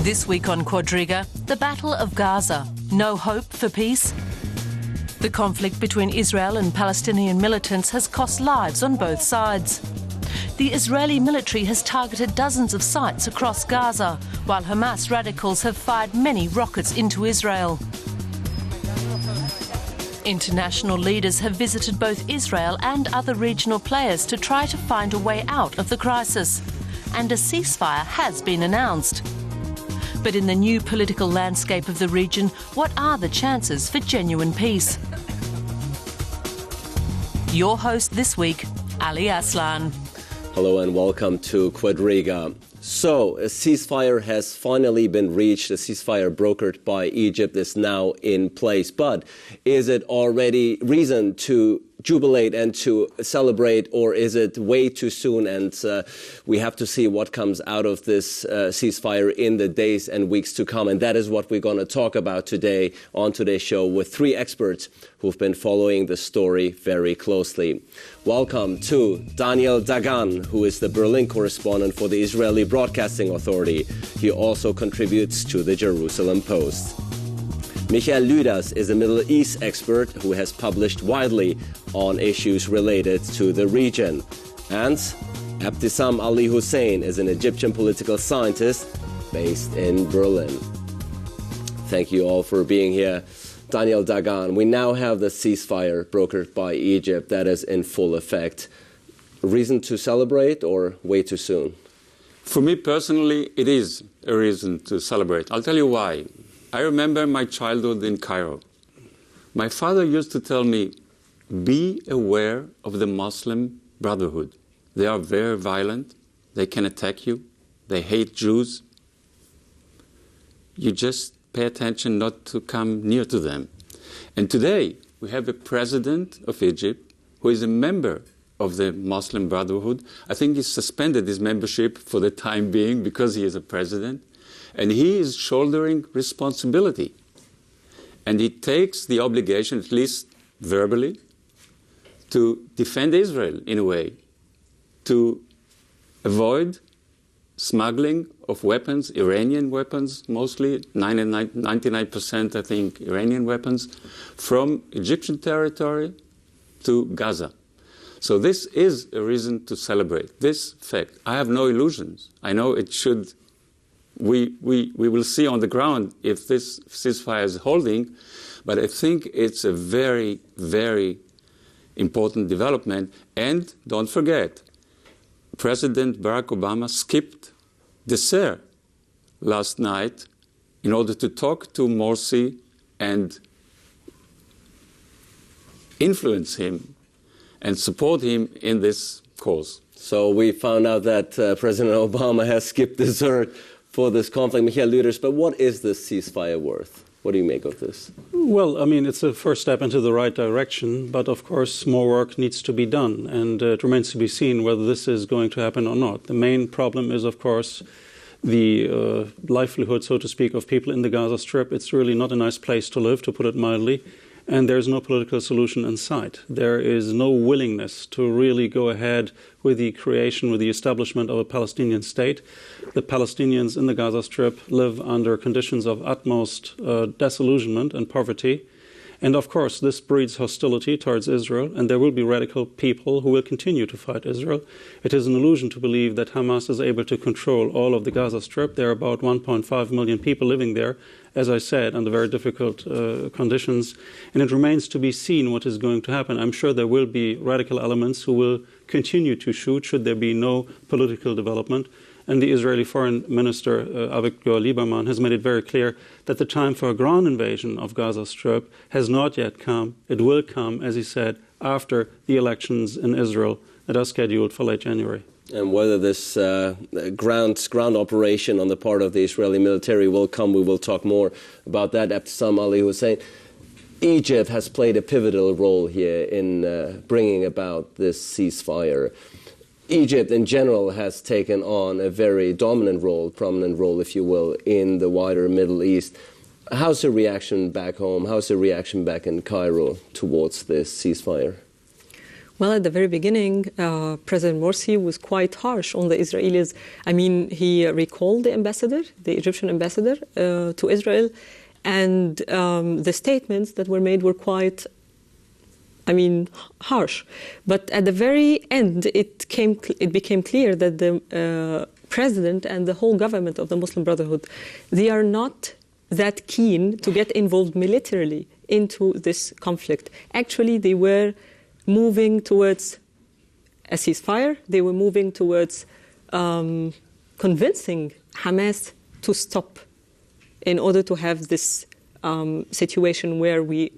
This week on Quadriga, the Battle of Gaza. No hope for peace? The conflict between Israel and Palestinian militants has cost lives on both sides. The Israeli military has targeted dozens of sites across Gaza, while Hamas radicals have fired many rockets into Israel. International leaders have visited both Israel and other regional players to try to find a way out of the crisis. And a ceasefire has been announced. But in the new political landscape of the region, what are the chances for genuine peace? Your host this week, Ali Aslan. Hello and welcome to Quadriga. So, a ceasefire has finally been reached. A ceasefire brokered by Egypt is now in place. But is it already reason to jubilate and to celebrate, or is it way too soon? And we have to see what comes out of this ceasefire in the days and weeks to come. And that is what we're going to talk about today on today's show with three experts who've been following the story very closely. Welcome to Daniel Dagan, who is the Berlin correspondent for the Israeli Broadcasting Authority. He also contributes to the Jerusalem Post. Michael Lüders is a Middle East expert who has published widely on issues related to the region. And Ebtisam Ali Hussein is an Egyptian political scientist based in Berlin. Thank you all for being here. Daniel Dagan, we now have the ceasefire brokered by Egypt that is in full effect. Reason to celebrate or way too soon? For me personally, it is a reason to celebrate. I'll tell you why. I remember my childhood in Cairo. My father used to tell me, be aware of the Muslim Brotherhood. They are very violent. They can attack you. They hate Jews. You just pay attention not to come near to them. And today, we have a president of Egypt who is a member of the Muslim Brotherhood. I think he suspended his membership for the time being because he is a president. And he is shouldering responsibility. And he takes the obligation, at least verbally, to defend Israel in a way, to avoid smuggling of weapons, Iranian weapons mostly, 99%, I think, Iranian weapons, from Egyptian territory to Gaza. So this is a reason to celebrate this fact. I have no illusions. I know it should... We will see on the ground if this ceasefire is holding, but I think it's a very, very important development. And don't forget, President Barack Obama skipped dessert last night in order to talk to Morsi and influence him and support him in this cause. So we found out that President Obama has skipped dessert for this conflict. Michael Lüders, but what is this ceasefire worth? What do you make of this? Well, I mean, it's a first step into the right direction, but of course more work needs to be done, and it remains to be seen whether this is going to happen or not. The main problem is, of course, the livelihood, so to speak, of people in the Gaza Strip. It's really not a nice place to live, to put it mildly, and there's no political solution in sight. There is no willingness to really go ahead with the creation, with the establishment of a Palestinian state. The Palestinians in the Gaza Strip live under conditions of utmost disillusionment and poverty. And of course, this breeds hostility towards Israel, and there will be radical people who will continue to fight Israel. It is an illusion to believe that Hamas is able to control all of the Gaza Strip. There are about 1.5 million people living there, as I said, under very difficult conditions. And it remains to be seen what is going to happen. I'm sure there will be radical elements who will continue to shoot should there be no political development. And the Israeli Foreign Minister, Avigdor Lieberman, has made it very clear that the time for a ground invasion of Gaza Strip has not yet come. It will come, as he said, after the elections in Israel that are scheduled for late January. And whether this ground operation on the part of the Israeli military will come, we will talk more about that. Ebtisam Ali Hussein, Egypt has played a pivotal role here in bringing about this ceasefire. Egypt in general has taken on a very dominant role, prominent role, if you will, in the wider Middle East. How's the reaction back home? How's the reaction back in Cairo towards this ceasefire? Well, at the very beginning, President Morsi was quite harsh on the Israelis. I mean, he recalled the ambassador, the Egyptian ambassador to Israel, and the statements that were made were quite, harsh. But at the very end, it became clear that the president and the whole government of the Muslim Brotherhood, they are not that keen to get involved militarily into this conflict. Actually, they were moving towards a ceasefire. They were moving towards convincing Hamas to stop in order to have this situation where we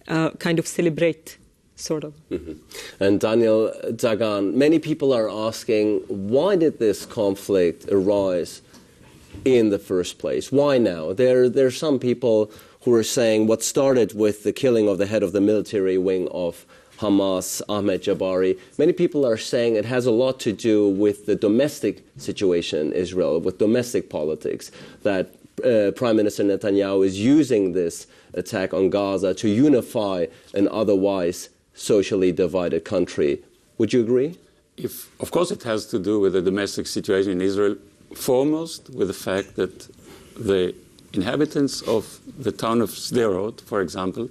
kind of celebrate, sort of. Mm-hmm. And Daniel Dagan, many people are asking, why did this conflict arise in the first place? Why now? There are some people who are saying what started with the killing of the head of the military wing of Hamas, Ahmed Jabari. Many people are saying it has a lot to do with the domestic situation in Israel, with domestic politics, that Prime Minister Netanyahu is using this attack on Gaza to unify an otherwise socially divided country. Would you agree? Of course it has to do with the domestic situation in Israel, foremost with the fact that the inhabitants of the town of Sderot, for example,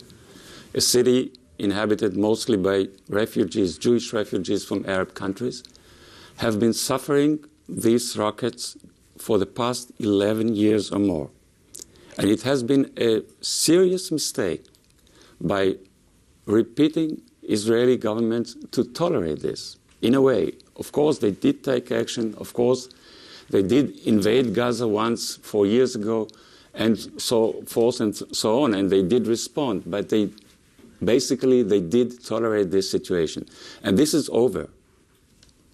a city inhabited mostly by refugees, Jewish refugees from Arab countries, have been suffering these rockets for the past 11 years or more. And it has been a serious mistake by repeating Israeli governments to tolerate this. In a way, of course, they did take action. Of course, they did invade Gaza once 4 years ago, and so forth and so on, and they did respond. But they did tolerate this situation. And this is over.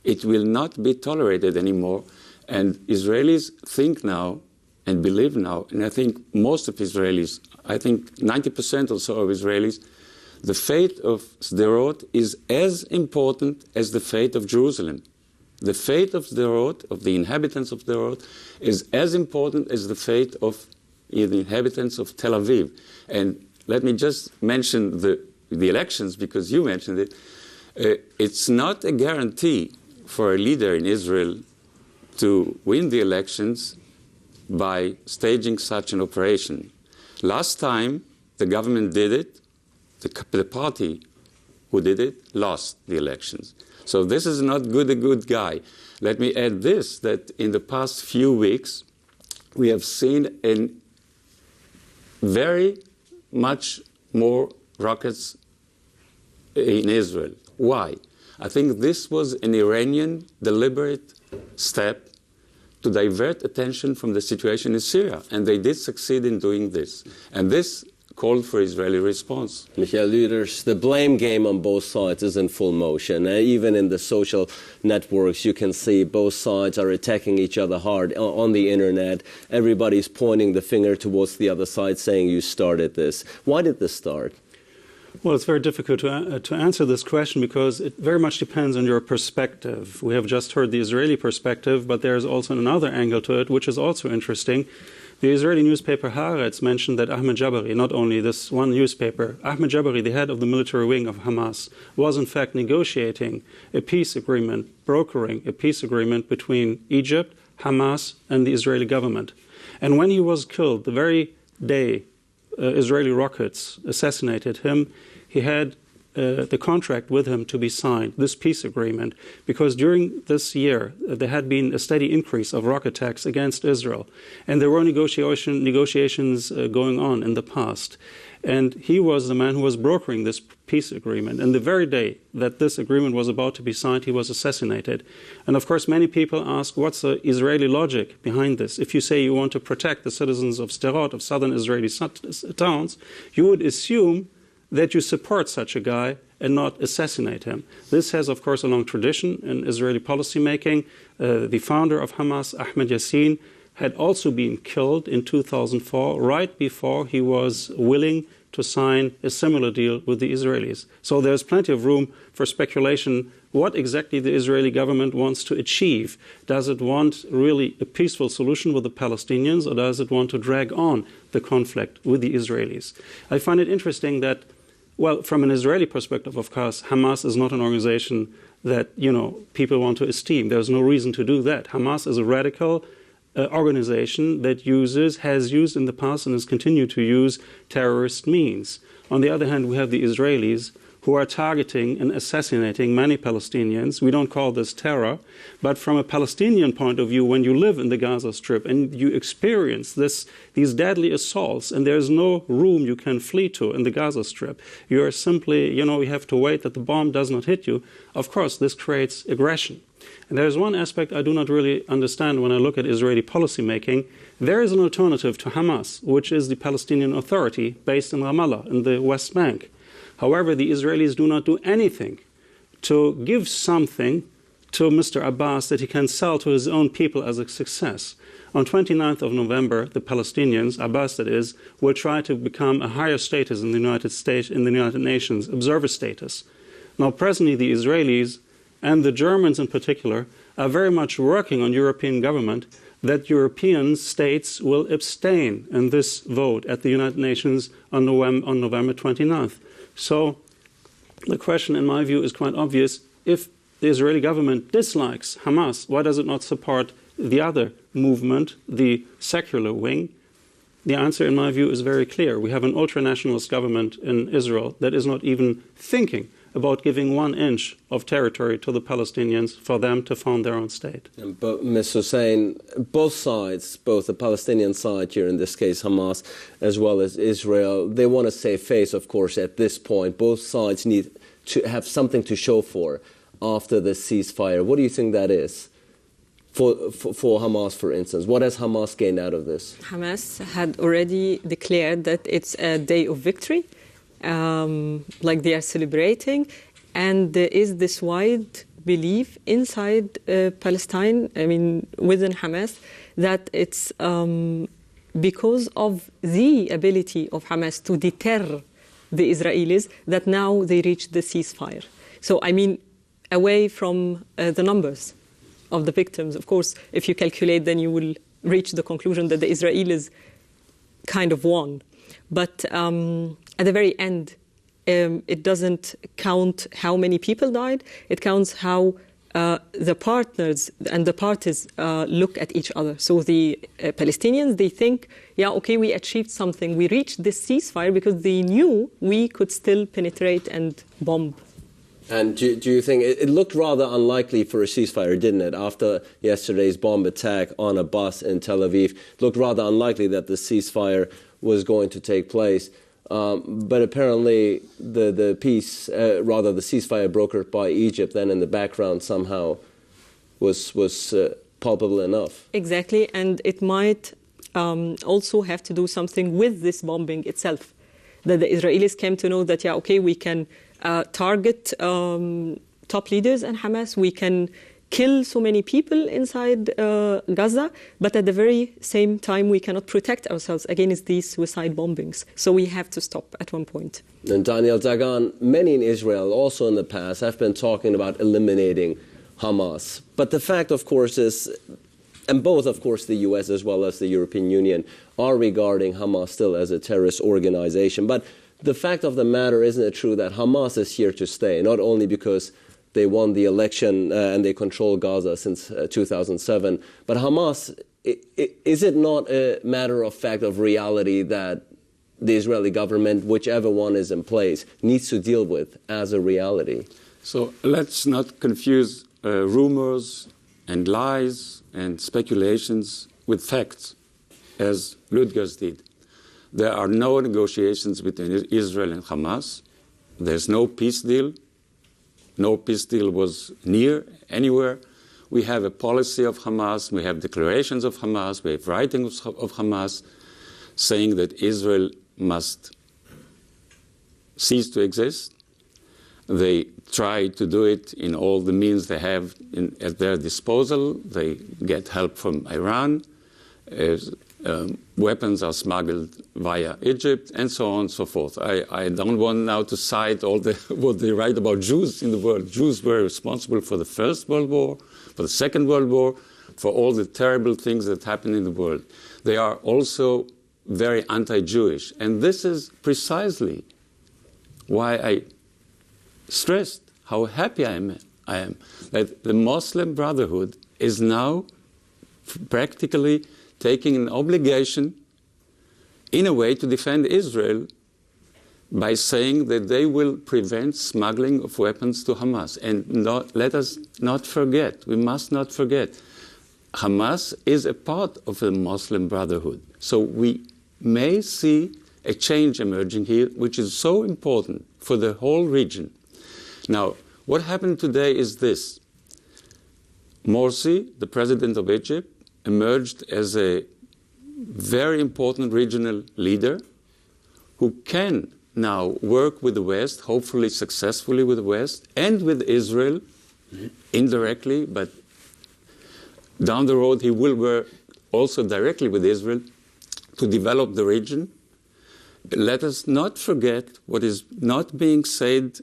It will not be tolerated anymore. And Israelis think now and believe now, and I think most of Israelis, I think 90% or so of Israelis, the fate of Sderot is as important as the fate of Jerusalem. The fate of Sderot, of the inhabitants of Sderot, is as important as the fate of the inhabitants of Tel Aviv. And let me just mention the elections, because you mentioned it. It's not a guarantee for a leader in Israel to win the elections by staging such an operation. Last time the government did it, the party who did it lost the elections. So this is not a good guy. Let me add this, that in the past few weeks, we have seen very much more rockets in Israel. Why? I think this was an Iranian deliberate step to divert attention from the situation in Syria, and they did succeed in doing this. And this called for Israeli response. Michael Lüders, the blame game on both sides is in full motion. Even in the social networks, you can see both sides are attacking each other hard on the internet. Everybody's pointing the finger towards the other side, saying you started this. Why did this start? Well, it's very difficult to answer this question because it very much depends on your perspective. We have just heard the Israeli perspective, but there's also another angle to it, which is also interesting. The Israeli newspaper Haaretz mentioned that Ahmed Jabari, not only this one newspaper, Ahmed Jabari, the head of the military wing of Hamas, was in fact negotiating a peace agreement, brokering a peace agreement between Egypt, Hamas, and the Israeli government. And when he was killed, the very day Israeli rockets assassinated him, he had the contract with him to be signed, this peace agreement, because during this year there had been a steady increase of rocket attacks against Israel, and there were negotiations going on in the past. And he was the man who was brokering this peace agreement. And the very day that this agreement was about to be signed, he was assassinated. And of course, many people ask, what's the Israeli logic behind this? If you say you want to protect the citizens of Sderot, of southern Israeli towns, you would assume that you support such a guy and not assassinate him. This has, of course, a long tradition in Israeli policymaking. The founder of Hamas, Ahmed Yassin, had also been killed in 2004, right before he was willing to sign a similar deal with the Israelis. So there's plenty of room for speculation what exactly the Israeli government wants to achieve. Does it want really a peaceful solution with the Palestinians, or does it want to drag on the conflict with the Israelis? I find it interesting that Well, from an Israeli perspective, of course, Hamas is not an organization that, people want to esteem. There's no reason to do that. Hamas is a radical organization that has used in the past and has continued to use terrorist means. On the other hand, we have the Israelis who are targeting and assassinating many Palestinians. We don't call this terror, but from a Palestinian point of view, when you live in the Gaza Strip and you experience these deadly assaults, and there's no room you can flee to in the Gaza Strip, you are simply, you have to wait that the bomb does not hit you. Of course, this creates aggression. And there's one aspect I do not really understand when I look at Israeli policymaking. There is an alternative to Hamas, which is the Palestinian Authority based in Ramallah, in the West Bank. However, the Israelis do not do anything to give something to Mr. Abbas that he can sell to his own people as a success. On 29th of November, the Palestinians, Abbas that is, will try to become a higher status in the United Nations, observer status. Now, presently, the Israelis and the Germans in particular are very much working on European government that European states will abstain in this vote at the United Nations on November 29th. So the question, in my view, is quite obvious. If the Israeli government dislikes Hamas, why does it not support the other movement, the secular wing? The answer, in my view, is very clear. We have an ultranationalist government in Israel that is not even thinking about giving 1 inch of territory to the Palestinians for them to found their own state. But, Ms. Hussein, both sides, both the Palestinian side here, in this case Hamas, as well as Israel, they want to save face, of course, at this point. Both sides need to have something to show for after the ceasefire. What do you think that is? For Hamas, for instance, what has Hamas gained out of this? Hamas had already declared that it's a day of victory. Like they are celebrating, and there is this wide belief inside Palestine, within Hamas, that it's because of the ability of Hamas to deter the Israelis that now they reach the ceasefire. So, away from the numbers of the victims. Of course, if you calculate, then you will reach the conclusion that the Israelis kind of won. But at the very end, it doesn't count how many people died. It counts how the partners and the parties look at each other. So the Palestinians, they think, we achieved something. We reached this ceasefire because they knew we could still penetrate and bomb. And do you think it looked rather unlikely for a ceasefire, didn't it? After yesterday's bomb attack on a bus in Tel Aviv, it looked rather unlikely that the ceasefire was going to take place. But apparently the ceasefire brokered by Egypt then in the background somehow was palpable enough. Exactly, and it might also have to do something with this bombing itself. That the Israelis came to know that, we can target top leaders in Hamas, we can kill so many people inside Gaza, but at the very same time we cannot protect ourselves against these suicide bombings. So we have to stop at one point. And Daniel Dagan, many in Israel also in the past have been talking about eliminating Hamas. But the fact, of course, is, and both, of course, the US as well as the European Union are regarding Hamas still as a terrorist organization. But the fact of the matter, isn't it true that Hamas is here to stay, not only because they won the election and they control Gaza since 2007. But Hamas, is it not a matter of fact of reality that the Israeli government, whichever one is in place, needs to deal with as a reality? So let's not confuse rumors and lies and speculations with facts, as Lüders did. There are no negotiations between Israel and Hamas. There's no peace deal. No peace deal was near anywhere. We have a policy of Hamas, we have declarations of Hamas, we have writings of Hamas saying that Israel must cease to exist. They try to do it in all the means they have at their disposal. They get help from Iran. Weapons are smuggled via Egypt, and so on and so forth. I don't want now to cite all what they write about Jews in the world. Jews were responsible for the First World War, for the Second World War, for all the terrible things that happened in the world. They are also very anti-Jewish. And this is precisely why I stressed how happy I am that the Muslim Brotherhood is now practically taking an obligation in a way to defend Israel by saying that they will prevent smuggling of weapons to Hamas. And let us not forget, we must not forget, Hamas is a part of the Muslim Brotherhood. So we may see a change emerging here, which is so important for the whole region. Now, what happened today is this. Morsi, the president of Egypt, emerged as a very important regional leader who can now work with the West, hopefully successfully with the West, and with Israel, indirectly, but down the road he will work also directly with Israel to develop the region. Let us not forget what is not being said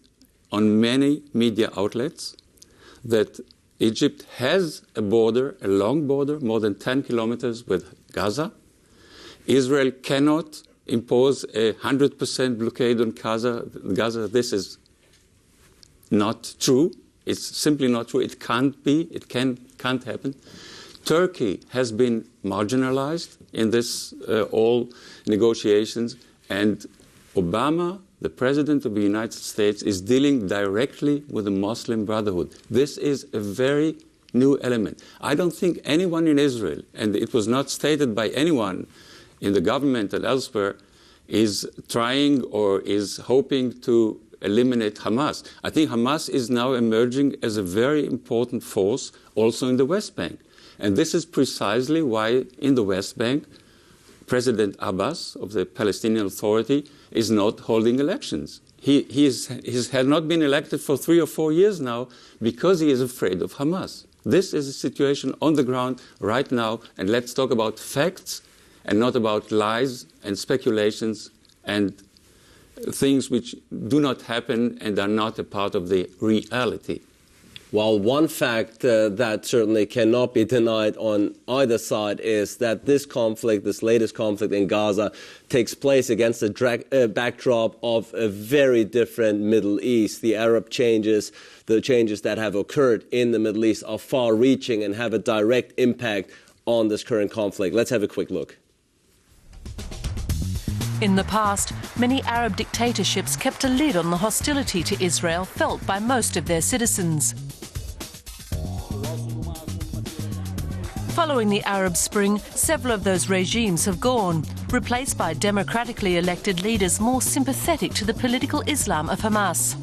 on many media outlets, that Egypt has a border, a long border, more than 10 kilometers with Gaza. Israel cannot impose a 100% blockade on Gaza. This is not true. It's simply not true. It can't be. It can't happen. Turkey has been marginalized in this all negotiations, and Obama, the President of the United States, is dealing directly with the Muslim Brotherhood. This is a very new element. I don't think anyone in Israel, and it was not stated by anyone in the government and elsewhere, is trying or is hoping to eliminate Hamas. I think Hamas is now emerging as a very important force also in the West Bank. And this is precisely why in the West Bank, President Abbas of the Palestinian Authority is not holding elections. He has not been elected for 3 or 4 years now because he is afraid of Hamas. This is a situation on the ground right now, and let's talk about facts and not about lies and speculations and things which do not happen and are not a part of the reality. Well, one fact that certainly cannot be denied on either side is that this conflict, this latest conflict in Gaza, takes place against the backdrop of a very different Middle East. The Arab changes, the changes that have occurred in the Middle East are far-reaching and have a direct impact on this current conflict. Let's have a quick look. In the past, many Arab dictatorships kept a lid on the hostility to Israel felt by most of their citizens. Following the Arab Spring, several of those regimes have gone, replaced by democratically elected leaders more sympathetic to the political Islam of Hamas.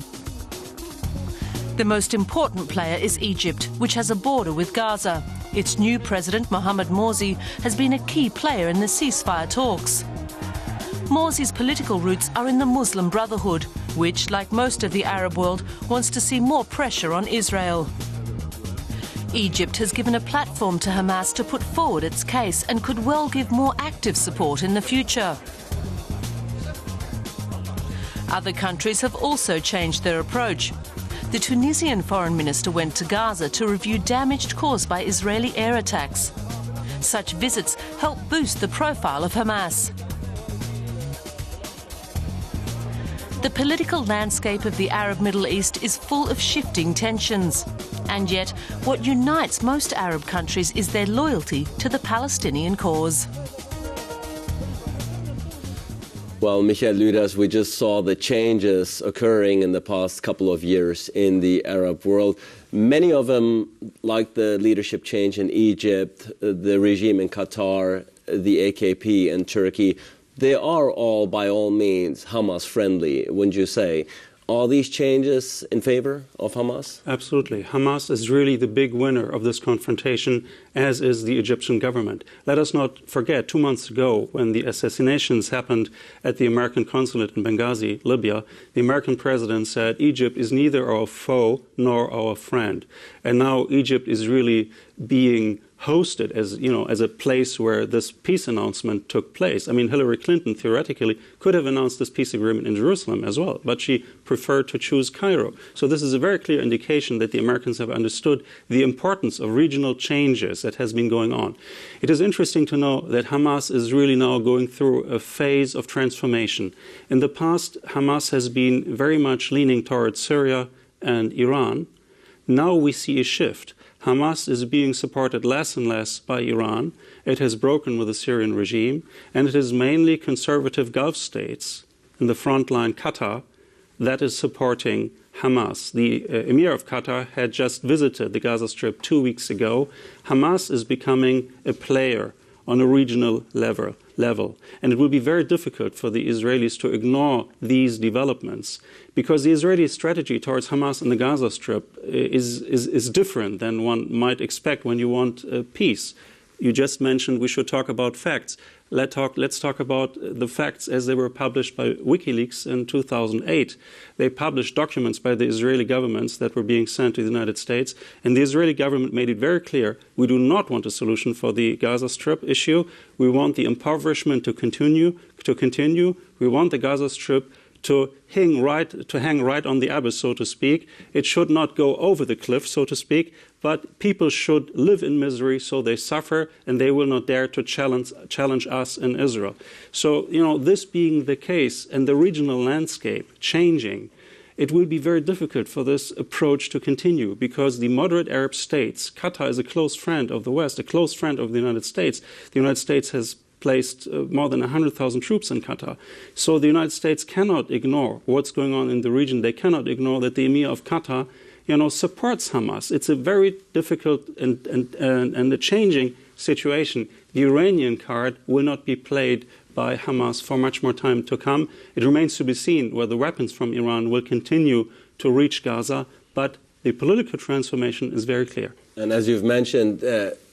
The most important player is Egypt, which has a border with Gaza. Its new president, Mohamed Morsi, has been a key player in the ceasefire talks. Morsi's political roots are in the Muslim Brotherhood, which, like most of the Arab world, wants to see more pressure on Israel. Egypt has given a platform to Hamas to put forward its case and could well give more active support in the future. Other countries have also changed their approach. The Tunisian foreign minister went to Gaza to review damage caused by Israeli air attacks. Such visits help boost the profile of Hamas. The political landscape of the Arab Middle East is full of shifting tensions. And yet, what unites most Arab countries is their loyalty to the Palestinian cause. Well, Michael Lüders, we just saw the changes occurring in the past couple of years in the Arab world. Many of them, like the leadership change in Egypt, the regime in Qatar, the AKP in Turkey, they are all, by all means, Hamas-friendly, wouldn't you say? Are these changes in favor of Hamas? Absolutely. Hamas is really the big winner of this confrontation, as is the Egyptian government. Let us not forget, 2 months ago, when the assassinations happened at the American consulate in Benghazi, Libya, the American president said, Egypt is neither our foe nor our friend. And now Egypt is really being hosted as a place where this peace announcement took place. I mean, Hillary Clinton theoretically could have announced this peace agreement in Jerusalem as well, but she preferred to choose Cairo. So this is a very clear indication that the Americans have understood the importance of regional changes that has been going on. It is interesting to know that Hamas is really now going through a phase of transformation. In the past, Hamas has been very much leaning towards Syria and Iran. Now we see a shift. Hamas is being supported less and less by Iran. It has broken with the Syrian regime, and it is mainly conservative Gulf states, in the front line Qatar, that is supporting Hamas. The Emir of Qatar had just visited the Gaza Strip 2 weeks ago. Hamas is becoming a player on a regional level. And it will be very difficult for the Israelis to ignore these developments, because the Israeli strategy towards Hamas and the Gaza Strip is different than one might expect when you want peace. You just mentioned we should talk about facts. Let's talk about the facts as they were published by WikiLeaks in 2008. They published documents by the Israeli governments that were being sent to the United States, and the Israeli government made it very clear, we do not want a solution for the Gaza Strip issue. We want the impoverishment to continue. We want the Gaza Strip to hang right on the abyss, so to speak. It should not go over the cliff, so to speak, but people should live in misery, so they suffer, and they will not dare to challenge us in Israel. So, this being the case and the regional landscape changing, it will be very difficult for this approach to continue, because the moderate Arab states, Qatar is a close friend of the West, a close friend of the United States. The United States has placed more than 100,000 troops in Qatar. So the United States cannot ignore what's going on in the region. They cannot ignore that the Emir of Qatar, supports Hamas. It's a very difficult and a changing situation. The Iranian card will not be played by Hamas for much more time to come. It remains to be seen whether weapons from Iran will continue to reach Gaza, but the political transformation is very clear. And as you've mentioned,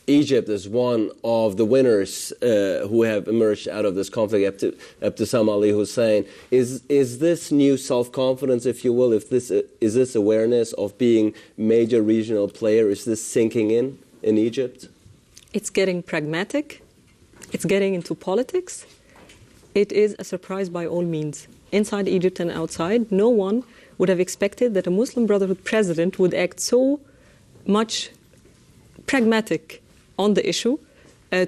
Egypt is one of the winners who have emerged out of this conflict. Ebtisam Ali Hussein, is this new self-confidence, if you will, is this awareness of being major regional player, is this sinking in Egypt? It's getting pragmatic. It's getting into politics. It is a surprise by all means. Inside Egypt and outside, no one would have expected that a Muslim Brotherhood president would act so much pragmatic on the issue,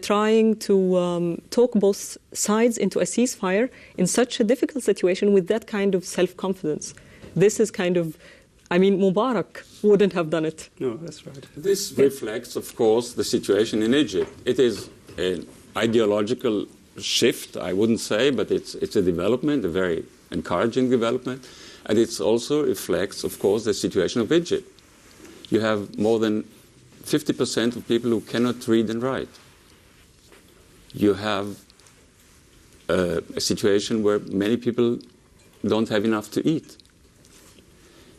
trying to talk both sides into a ceasefire in such a difficult situation with that kind of self-confidence. This is Mubarak wouldn't have done it. No, that's right. This reflects, of course, the situation in Egypt. It is an ideological shift, I wouldn't say, but it's a development, a very encouraging development. And it also reflects, of course, the situation of Egypt. You have more than 50% of people who cannot read and write. You have a situation where many people don't have enough to eat.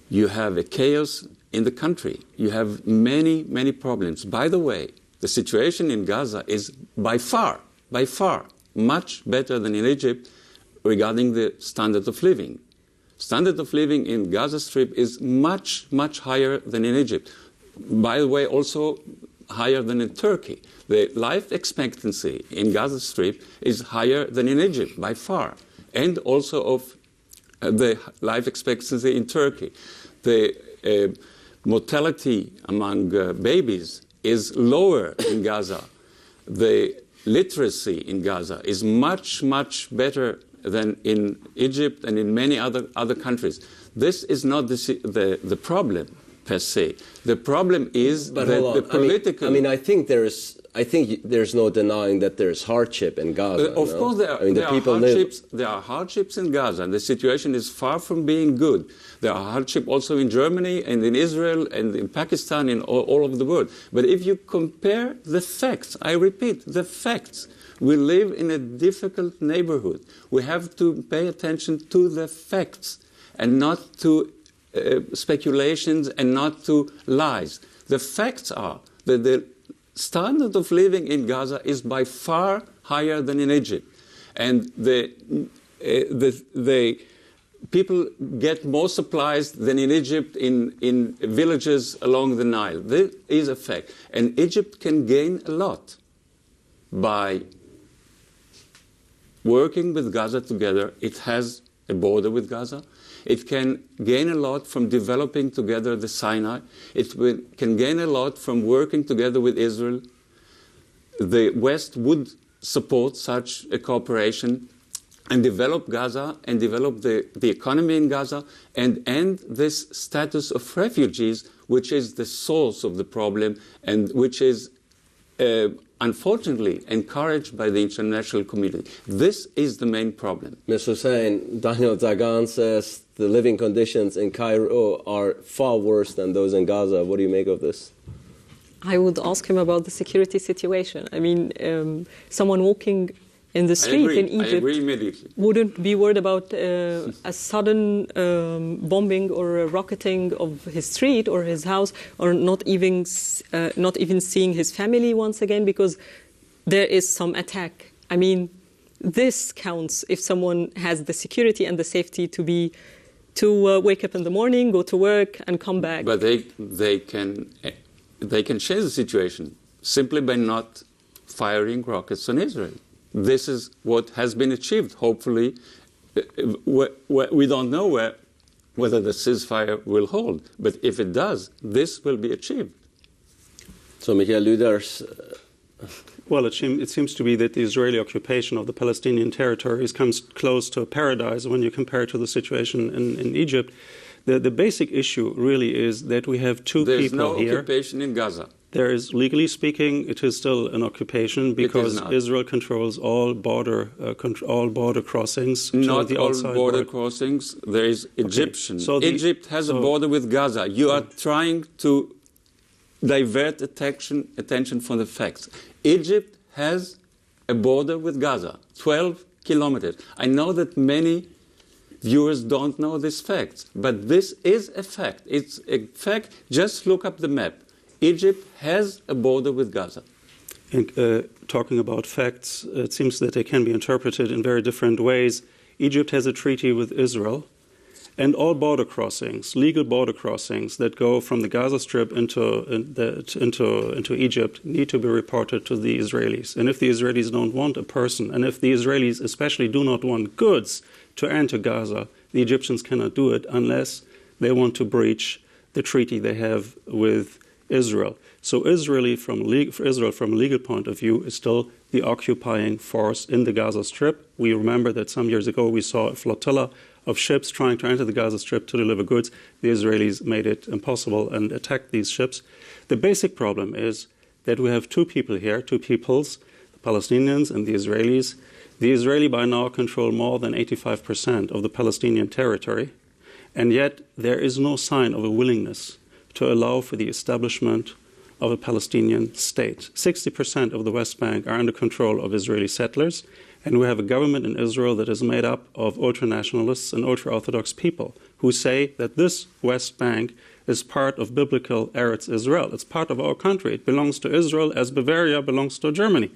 You have a chaos in the country. You have many, many problems. By the way, the situation in Gaza is by far, much better than in Egypt regarding the standard of living. Standard of living in Gaza Strip is much, much higher than in Egypt. By the way, also higher than in Turkey. The life expectancy in Gaza Strip is higher than in Egypt, by far, and also of the life expectancy in Turkey. The mortality among babies is lower in Gaza. The literacy in Gaza is much, much better than in Egypt and in many other countries. This is not the problem per se. The problem is the political. I think there's no denying that there's hardship in Gaza. Of course, there are hardships in Gaza, and the situation is far from being good. There are hardships also in Germany and in Israel and in Pakistan and all over the world. But if you compare the facts, I repeat, the facts, we live in a difficult neighborhood. We have to pay attention to the facts and not to speculations and not to lies. The facts are that the standard of living in Gaza is by far higher than in Egypt. And the people get more supplies than in Egypt in villages along the Nile. This is a fact. And Egypt can gain a lot by working with Gaza together. It has a border with Gaza. It can gain a lot from developing together the Sinai. It can gain a lot from working together with Israel. The West would support such a cooperation and develop Gaza and develop the economy in Gaza and end this status of refugees, which is the source of the problem and which is unfortunately encouraged by the international community. This is the main problem. Ms. Hussein, Daniel Dagan says the living conditions in Cairo are far worse than those in Gaza. What do you make of this? I would ask him about the security situation. I mean, someone walking in the street in Egypt wouldn't be worried about a sudden bombing or a rocketing of his street or his house, or not even seeing his family once again because there is some attack. I mean, this counts if someone has the security and the safety to wake up in the morning, go to work, and come back. But they can change the situation simply by not firing rockets on Israel. This is what has been achieved. Hopefully, we don't know whether the ceasefire will hold, but if it does, this will be achieved. So, Michael Lüders. Well, it seems to be that the Israeli occupation of the Palestinian territories comes close to a paradise when you compare it to the situation in Egypt. The basic issue really is that we have two people here. There's no occupation in Gaza. There is, legally speaking, it is still an occupation because Israel controls all border crossings. Not the all border crossings. There is Egyptian. Okay. So Egypt has a border with Gaza. You are trying to divert attention from the facts. Egypt has a border with Gaza, 12 kilometers. I know that many viewers don't know this fact, but this is a fact. It's a fact. Just look up the map. Egypt has a border with Gaza. And, talking about facts, it seems that they can be interpreted in very different ways. Egypt has a treaty with Israel, and all border crossings, legal border crossings that go from the Gaza Strip into Egypt need to be reported to the Israelis. And if the Israelis don't want a person, and if the Israelis especially do not want goods to enter Gaza, the Egyptians cannot do it unless they want to breach the treaty they have with Israel. So Israel, from a legal point of view, is still the occupying force in the Gaza Strip. We remember that some years ago we saw a flotilla of ships trying to enter the Gaza Strip to deliver goods. The Israelis made it impossible and attacked these ships. The basic problem is that we have two people here, two peoples, the Palestinians and the Israelis. The Israeli by now control more than 85% of the Palestinian territory, and yet there is no sign of a willingness to allow for the establishment of a Palestinian state. 60% of the West Bank are under control of Israeli settlers, and we have a government in Israel that is made up of ultra-nationalists and ultra-Orthodox people who say that this West Bank is part of biblical Eretz Israel. It's part of our country. It belongs to Israel as Bavaria belongs to Germany.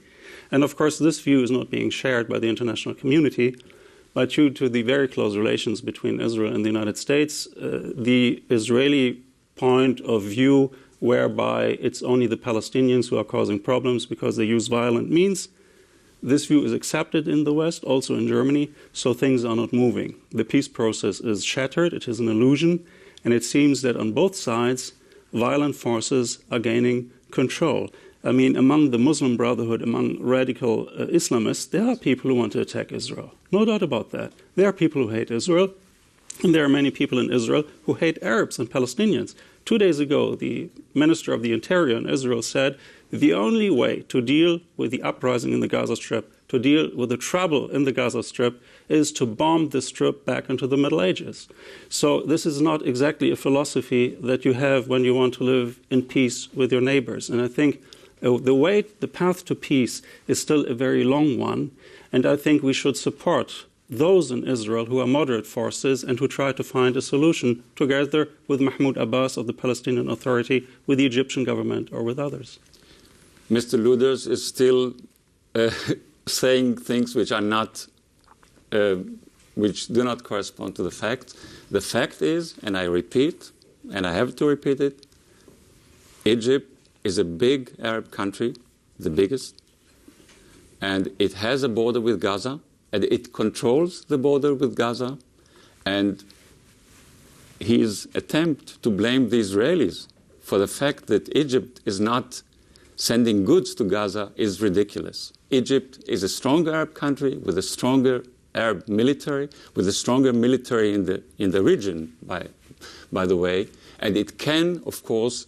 And of course, this view is not being shared by the international community, but due to the very close relations between Israel and the United States, the Israeli point of view whereby it's only the Palestinians who are causing problems because they use violent means. This view is accepted in the West, also in Germany, so things are not moving. The peace process is shattered, it is an illusion, and it seems that on both sides, violent forces are gaining control. I mean, among the Muslim Brotherhood, among radical Islamists, there are people who want to attack Israel. No doubt about that. There are people who hate Israel. And there are many people in Israel who hate Arabs and Palestinians. 2 days ago, the Minister of the Interior in Israel said the only way to deal with the uprising in the Gaza Strip, to deal with the trouble in the Gaza Strip, is to bomb the Strip back into the Middle Ages. So this is not exactly a philosophy that you have when you want to live in peace with your neighbors. And I think the path to peace is still a very long one, and I think we should support those in Israel who are moderate forces and who try to find a solution together with Mahmoud Abbas of the Palestinian Authority, with the Egyptian government, or with others. Mr. Lüders is still saying things which are not which do not correspond to the facts. The fact is, and I repeat, and I have to repeat it, Egypt is a big Arab country, the biggest, and it has a border with Gaza, and it controls the border with Gaza, and his attempt to blame the Israelis for the fact that Egypt is not sending goods to Gaza is ridiculous. Egypt is a strong Arab country with a stronger Arab military, with a stronger military in the region, by the way, and it can, of course,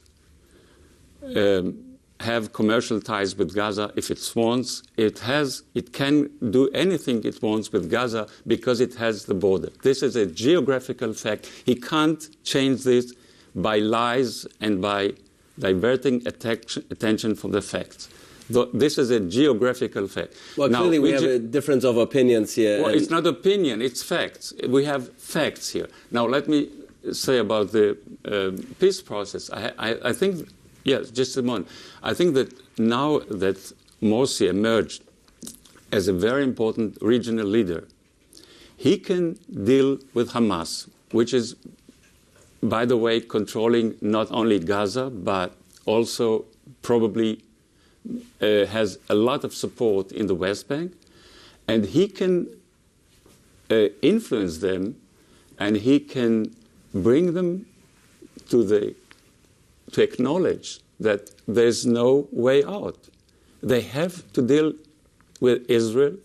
have commercial ties with Gaza if it wants. It can do anything it wants with Gaza because it has the border. This is a geographical fact. He can't change this by lies and by diverting attention from the facts. This is a geographical fact. Well, now, clearly we have a difference of opinions here. Well, it's not opinion, it's facts. We have facts here. Now, let me say about the peace process. I think, yes, just a moment. I think that now that Morsi emerged as a very important regional leader, he can deal with Hamas, which is, by the way, controlling not only Gaza, but also probably has a lot of support in the West Bank. And he can influence them, and he can bring them to acknowledge that there's no way out. They have to deal with Israel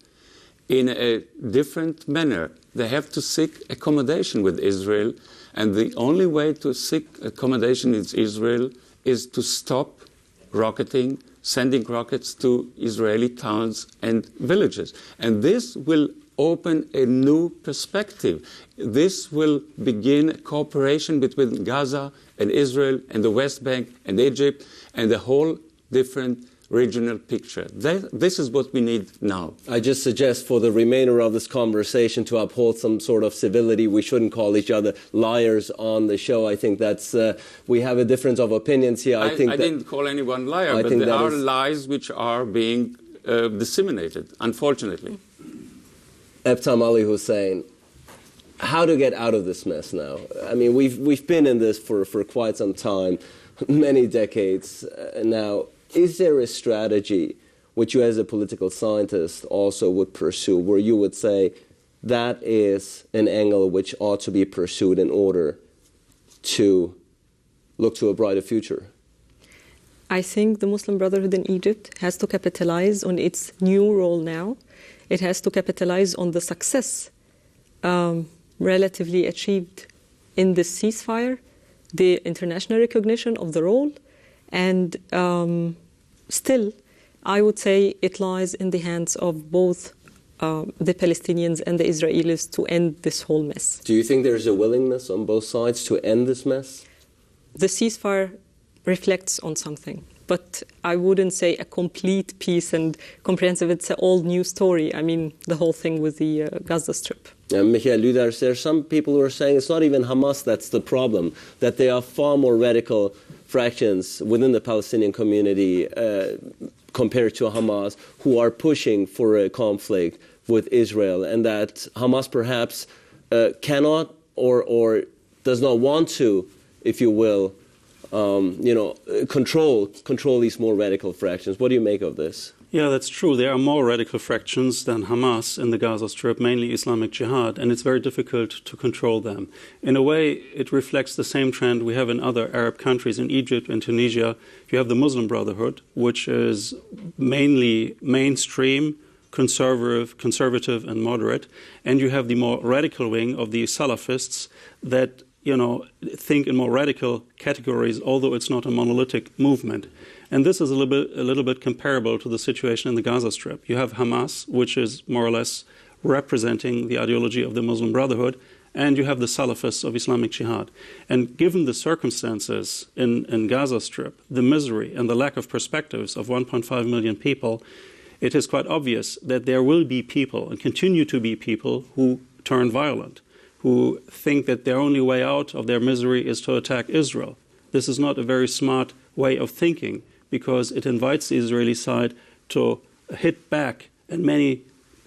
in a different manner. They have to seek accommodation with Israel, and the only way to seek accommodation with Israel is to stop sending rockets to Israeli towns and villages. And this will open a new perspective. This will begin a cooperation between Gaza and Israel and the West Bank and Egypt and the whole different regional picture. This is what we need now. I just suggest for the remainder of this conversation to uphold some sort of civility. We shouldn't call each other liars on the show. I think that's we have a difference of opinions here. I didn't call anyone liar, but there are lies which are being disseminated, unfortunately. Ebtisam Ali Hussein, how to get out of this mess now? I mean, we've been in this for quite some time, many decades now. Is there a strategy which you as a political scientist also would pursue, where you would say that is an angle which ought to be pursued in order to look to a brighter future? I think the Muslim Brotherhood in Egypt has to capitalize on its new role now. It has to capitalize on the success relatively achieved in this ceasefire, the international recognition of the role, and still, I would say it lies in the hands of both the Palestinians and the Israelis to end this whole mess. Do you think there's a willingness on both sides to end this mess? The ceasefire reflects on something, but I wouldn't say a complete peace and comprehensive. It's an old new story. I mean, the whole thing with the Gaza Strip. Michael Lüders, there are some people who are saying it's not even Hamas that's the problem, that there are far more radical fractions within the Palestinian community compared to Hamas who are pushing for a conflict with Israel, and that Hamas perhaps cannot or does not want to, if you will, control these more radical fractions. What do you make of this? Yeah, that's true. There are more radical fractions than Hamas in the Gaza Strip, mainly Islamic Jihad, and it's very difficult to control them. In a way, it reflects the same trend we have in other Arab countries. In Egypt and Tunisia, you have the Muslim Brotherhood, which is mainly mainstream, conservative and moderate, and you have the more radical wing of the Salafists that think in more radical categories, although it's not a monolithic movement. And this is a little bit comparable to the situation in the Gaza Strip. You have Hamas, which is more or less representing the ideology of the Muslim Brotherhood, and you have the Salafists of Islamic Jihad. And given the circumstances in Gaza Strip, the misery and the lack of perspectives of 1.5 million people, it is quite obvious that there will be people, and continue to be people, who turn violent, who think that their only way out of their misery is to attack Israel. This is not a very smart way of thinking, because it invites the Israeli side to hit back in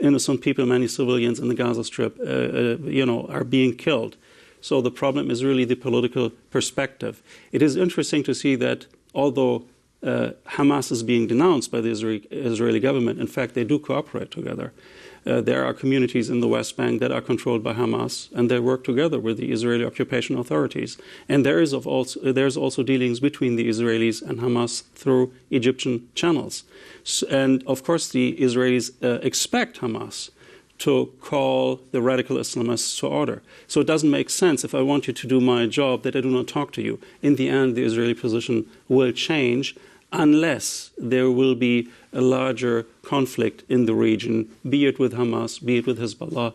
innocent people, many civilians in the Gaza Strip, are being killed. So the problem is really the political perspective. It is interesting to see that although Hamas is being denounced by the Israeli government, in fact, they do cooperate together. There are communities in the West Bank that are controlled by Hamas, and they work together with the Israeli occupation authorities. And there's also dealings between the Israelis and Hamas through Egyptian channels. And of course, the Israelis expect Hamas to call the radical Islamists to order. So it doesn't make sense, if I want you to do my job, that I do not talk to you. In the end, the Israeli position will change unless there will be a larger conflict in the region, be it with Hamas, be it with Hezbollah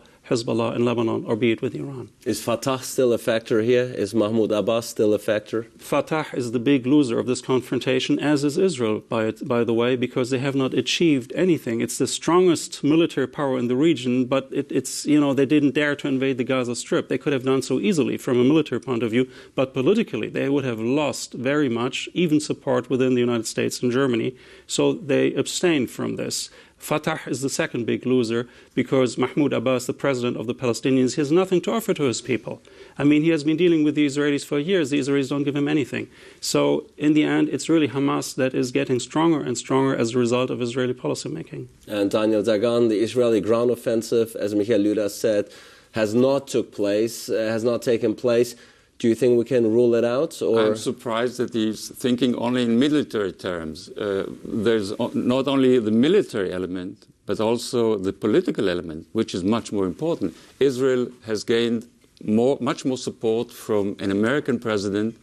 in Lebanon, or be it with Iran. Is Fatah still a factor here? Is Mahmoud Abbas still a factor? Fatah is the big loser of this confrontation, as is Israel, by the way, because they have not achieved anything. It's the strongest military power in the region, but they didn't dare to invade the Gaza Strip. They could have done so easily from a military point of view, but politically they would have lost very much, even support within the United States and Germany. So they abstained from this. Fatah is the second big loser because Mahmoud Abbas, the president of the Palestinians, has nothing to offer to his people. I mean, he has been dealing with the Israelis for years. The Israelis don't give him anything. So in the end, it's really Hamas that is getting stronger and stronger as a result of Israeli policymaking. And Daniel Dagan, the Israeli ground offensive, as Michael Lüders said, has not taken place. Do you think we can rule it out? Or? I'm surprised that he's thinking only in military terms. There's not only the military element, but also the political element, which is much more important. Israel has gained much more support from an American president,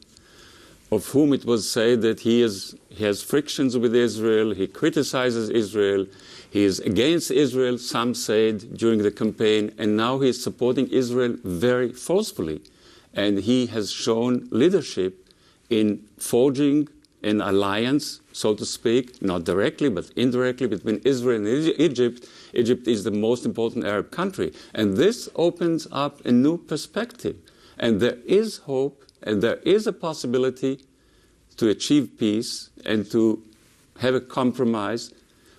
of whom it was said that he has frictions with Israel, he criticizes Israel, he is against Israel, some said, during the campaign, and now he is supporting Israel very forcefully. And he has shown leadership in forging an alliance, so to speak, not directly but indirectly, between Israel and Egypt. Egypt is the most important Arab country. And this opens up a new perspective. And there is hope and there is a possibility to achieve peace and to have a compromise,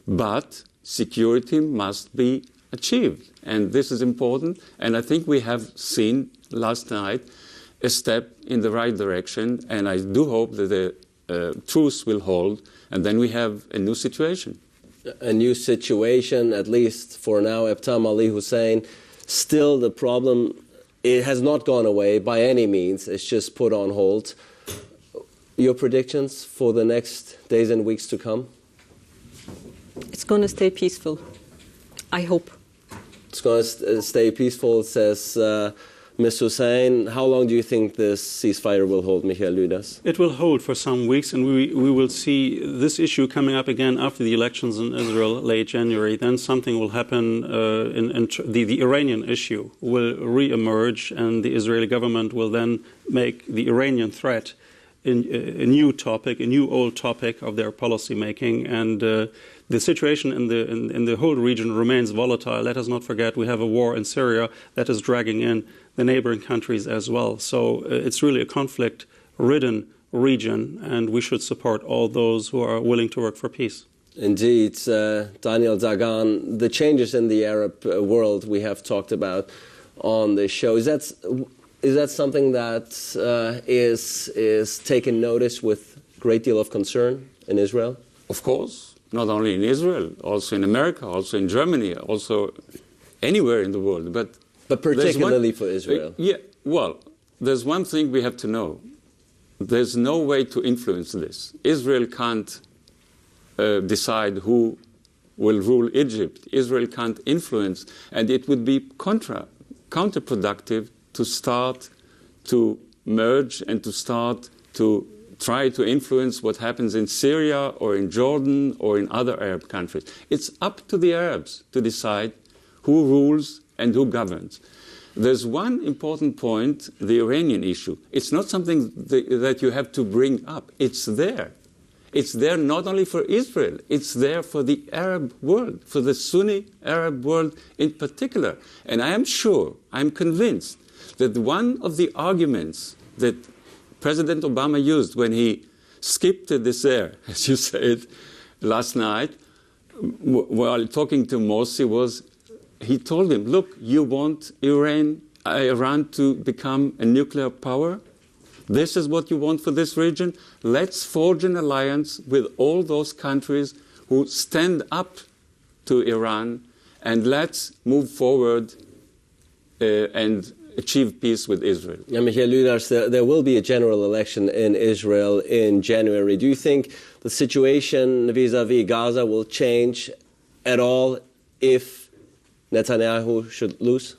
but security must be achieved. And this is important. And I think we have seen last night a step in the right direction, and I do hope that the truce will hold, and then we have a new situation. A new situation, at least for now. Ebtisam Ali Hussein, still the problem, it has not gone away by any means. It's just put on hold. Your predictions for the next days and weeks to come? It's going to stay peaceful, I hope. It's going to stay peaceful, says Ms. Hussein. How long do you think this ceasefire will hold, Michael Lüders? It will hold for some weeks, and we will see this issue coming up again after the elections in Israel late January. Then something will happen. The Iranian issue will re-emerge, and the Israeli government will then make the Iranian threat a new topic, a new old topic of their policy making. And the situation in the whole region remains volatile. Let us not forget we have a war in Syria that is dragging in the neighboring countries as well. So it's really a conflict-ridden region, and we should support all those who are willing to work for peace. Indeed. Daniel Dagan, the changes in the Arab world we have talked about on this show, is that something that is taken notice with a great deal of concern in Israel? Of course, not only in Israel, also in America, also in Germany, also anywhere in the world. But particularly for Israel. Well, there's one thing we have to know. There's no way to influence this. Israel can't decide who will rule Egypt. Israel can't influence, and it would be counterproductive to start to merge and to start to try to influence what happens in Syria or in Jordan or in other Arab countries. It's up to the Arabs to decide who rules and who governs. There's one important point, the Iranian issue. It's not something that you have to bring up. It's there. It's there not only for Israel, it's there for the Arab world, for the Sunni Arab world in particular. And I am sure, I'm convinced, that one of the arguments that President Obama used when he skipped the dessert, as you said last night, while talking to Morsi, was he told him, look, you want Iran to become a nuclear power? This is what you want for this region? Let's forge an alliance with all those countries who stand up to Iran, and let's move forward and achieve peace with Israel. Michael Lüders, there will be a general election in Israel in January. Do you think the situation vis-à-vis Gaza will change at all if Netanyahu should lose?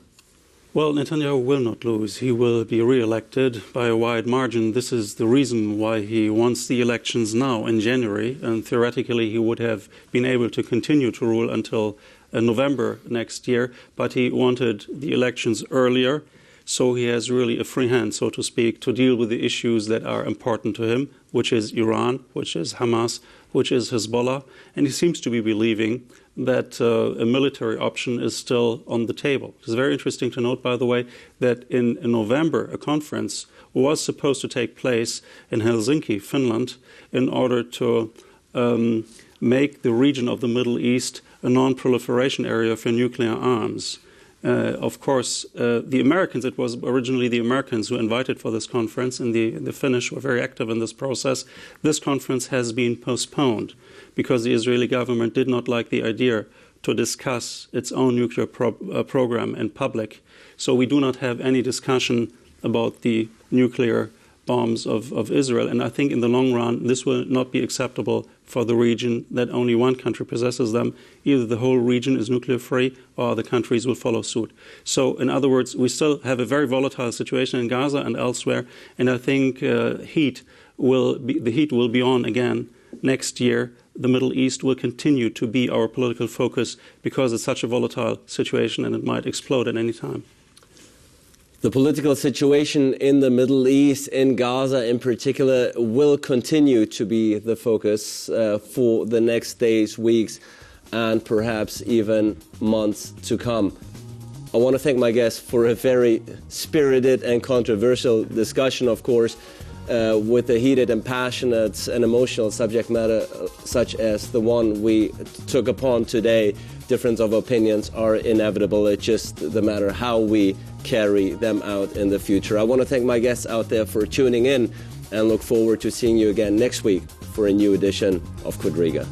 Well, Netanyahu will not lose. He will be re-elected by a wide margin. This is the reason why he wants the elections now in January, and theoretically he would have been able to continue to rule until November next year, but he wanted the elections earlier, so he has really a free hand, so to speak, to deal with the issues that are important to him, which is Iran, which is Hamas, which is Hezbollah, and he seems to be believing that a military option is still on the table. It's very interesting to note, by the way, that in November a conference was supposed to take place in Helsinki, Finland, in order to make the region of the Middle East a non-proliferation area for nuclear arms. Of course, the Americans, it was originally the Americans who invited for this conference, and the Finnish were very active in this process. This conference has been postponed because the Israeli government did not like the idea to discuss its own nuclear program in public. So we do not have any discussion about the nuclear bombs of Israel. And I think in the long run, this will not be acceptable for the region that only one country possesses them. Either the whole region is nuclear free or other countries will follow suit. So in other words, we still have a very volatile situation in Gaza and elsewhere. And I think the heat will be on again next year. The Middle East will continue to be our political focus because it's such a volatile situation and it might explode at any time. The political situation in the Middle East, in Gaza in particular, will continue to be the focus for the next days, weeks, and perhaps even months to come. I want to thank my guests for a very spirited and controversial discussion, of course, with a heated and passionate and emotional subject matter such as the one we took upon today. Difference of opinions are inevitable. It's just the matter how we carry them out in the future. I want to thank my guests out there for tuning in and look forward to seeing you again next week for a new edition of Quadriga.